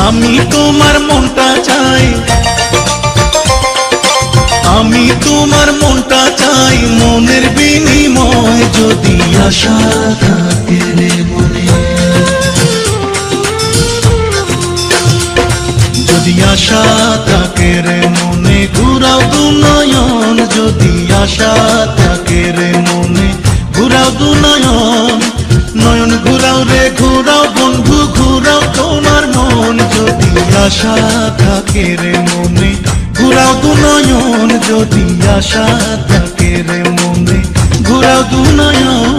আমি তোমার মনটা চাই, আমি তোমার মনটা চাই, মনের বিনিময় যদি আশা থাকে রে মনে, যদি আশা থাকে রে মনে, ঘুরাও দু নয়ন, যদি আশা থাকে রে মনে, ঘুরাও দু নয়ন, নয়ন ঘুরাও রে ঘুরাও বন্ধু, ঘুরাও তোমার মন, যদি আশা থাকে রে মনে, ঘুরাও দু নয়ন, যদি আশা থাকে রে মনে, ঘুরাও দু নয়ন।